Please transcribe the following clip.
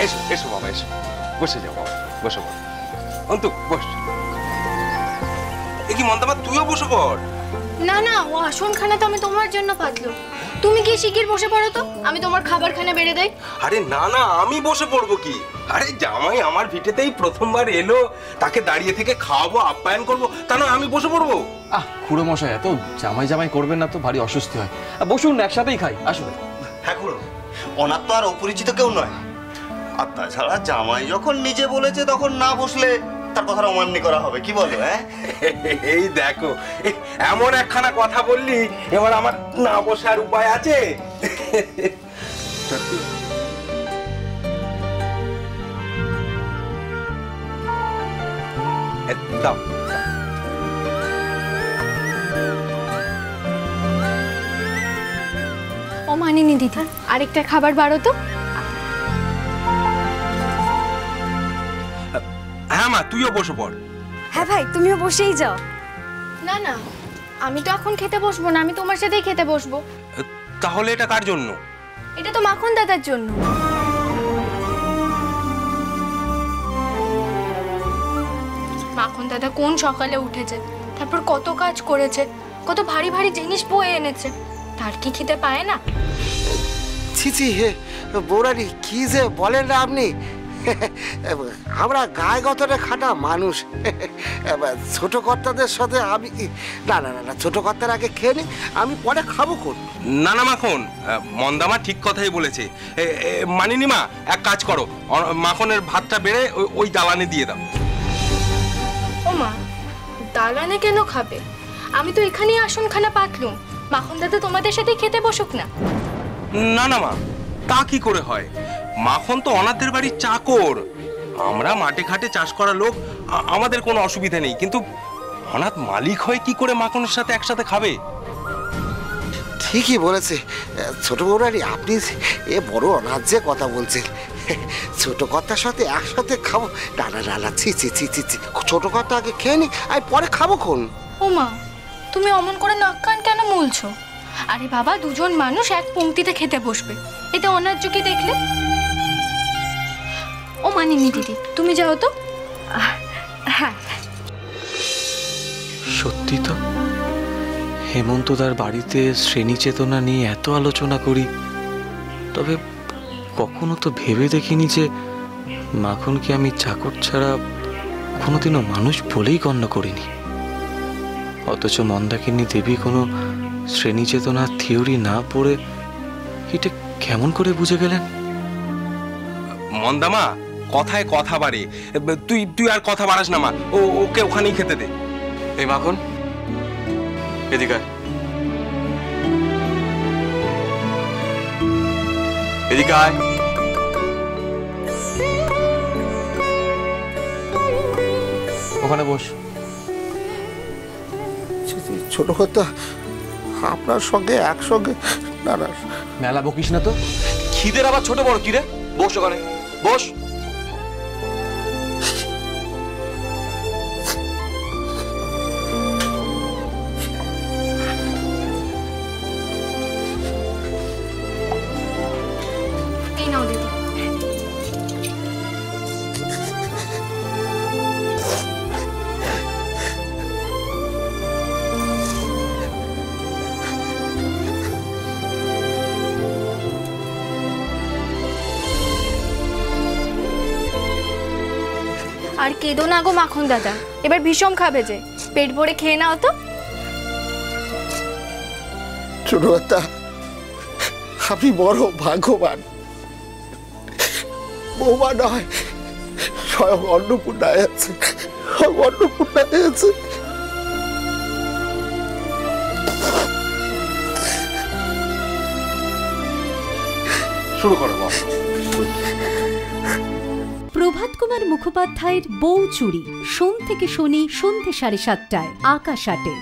এসো এসো বাবা, এসো, বসে যাও বাবা, বসো বাবা। অন্তু বস। এ কি মন্দামা, তুইও বসে পড়। না না, ও আসনখানা তো আমি তোমার জন্য পাতলুম। তুমি কি শিগগির বসে পড়ো তো, আমি তোমার খাবারখানা বেড়ে দেই। আরে না না, আমি বসে পড়বো কি? আরে জামাই আমার ভিটেতেই প্রথমবার এলো, তাকে দাঁড়িয়ে থেকে খাওয়াবো, আপ্যায়ন করবো, তা নয় আমি বসে পড়বো? খুড়ো মশাই এত জামাই জামাই করবেন না তো, ভারী অস্বস্তি হয়। বসুন, একসাথেই খাই, আসলে। হ্যাঁ খুড়ো, ওনার তো আর অপরিচিত কেউ নয়। আর তাছাড়া জামাই যখন নিজে বলেছে তখন না বসলে তার কথার অমান্য করা হবে, কি বলো? হ্যাঁ, এই দেখো, এমন একখানা কথা বললি, এবার আমার না বসার উপায় আছে? দাও। ও মানিনি দিদি, আরেকটা খাবার বাড়ো তো। হ্যাঁ মা, তুইও বসে পড়। হ্যাঁ ভাই, তুমিও বসেই যাও। না না, আমি তো এখন খেতে বসবো না, আমি তোমার সাথেই খেতে বসবো। তাহলে এটা কার জন্য? এটা তো মাখন দাদার জন্য। মাখন দাদা কোন সকালে উঠেছে, তারপর কত কাজ করেছে, কত ভারী ভারী জিনিস বয়ে এনেছে, তার কি খেতে পায় না? ছিছি হে বৌরানি, কি যে বলেন না আপনি। আমরা গায়ে গতরে খাটা মানুষ। ছোট কর্তাদের সাথে আমি না না না, ছোট কর্তার আগে খেয়ে নি, আমি পরে খাবো কোন? না না মাখন, মন্দামা ঠিক কথাই বলেছে। মানিনিমা, এক কাজ করো, মাখনের ভাতটা বেড়ে ওই দালানে দিয়ে দাও। ও মা, দালানে কেন খাবে? আমি তো এখানেই আসনখানা পাতলুম, মাখন দাদা তোমাদের সাথে খেতে বসুক না। না না মা, তা কি করে হয়? মাখন তো অনাথদের বাড়ির চাকর, আমরা মাঠে ঘাটে চাষ করা লোক, আমাদের কোনো অসুবিধা নেই, কিন্তু অনাথ মালিক হয়ে কি করে মাখনের সাথে একসাথে খাবে? ঠিকই বলেছে ছোট বৌরানি, আপনি এ বড় অনাথ যে কথা বলছেন। ছোট কর্তার সাথে একসাথে খাবো? না না না না, ছি ছি ছি ছি ছি, ছোট কর্তা আগে খেয়ে নি, আমি পরে খাবো কোন? ও মা, তুমি অমন করে নাক কান কেন মুলছো? আরে বাবা, দুজন মানুষ এক পংক্তিতে খেতে বসবে, এতে অন্যায্য কি দেখলে? ও মানিনি দিদি, তুমি যাও তো। হ্যাঁ, সত্যি তো, হেমন্তদার বাড়িতে শ্রেণী চেতনা নিয়ে এত আলোচনা করি, তবে কখনো তো ভেবে দেখিনি যে মাখনকে আমি চাকর ছাড়া কোনোদিনও মানুষ বলেই গণ্য করিনি। অথচ মন্দাকিনী দেবী কোনো শ্রেণী চেতনার থিওরি না পড়ে এটা কেমন করে বুঝে গেলেন? মন্দামা, কথায় কথা বাড়ে, তুই আর কথা বাড়াস না মা, ওকে ওখানেই খেতে দে। এই মাখন, এদিকে আয়, এদিকে আয়। ওখানে বস। ছোট কর্তা, আপনার সঙ্গে একসঙ্গে না না, মেলা বকিস না তো, খিদের আবার ছোট বড় কি রে? বস ওখানে, বস। এই নাও দিদি। আর কেঁদো না গো মাখন দাদা, এবার ভীষণ খাবে যে, পেট ভরে খেয়ে নাও তো। ছোট কর্তা, আপনি বড় ভাগ্যবান। বৌমা নয়, স্বয়ং অন্নপূর্ণায় আছে, অন্নপূর্ণায় আছে। শুরু করো বাবা। প্রভাত কুমার মুখোপাধ্যায়ের বউ চুরি, সোম থেকে শনি সন্ধ্যে 7:30টায়, আকাশ 8-এ।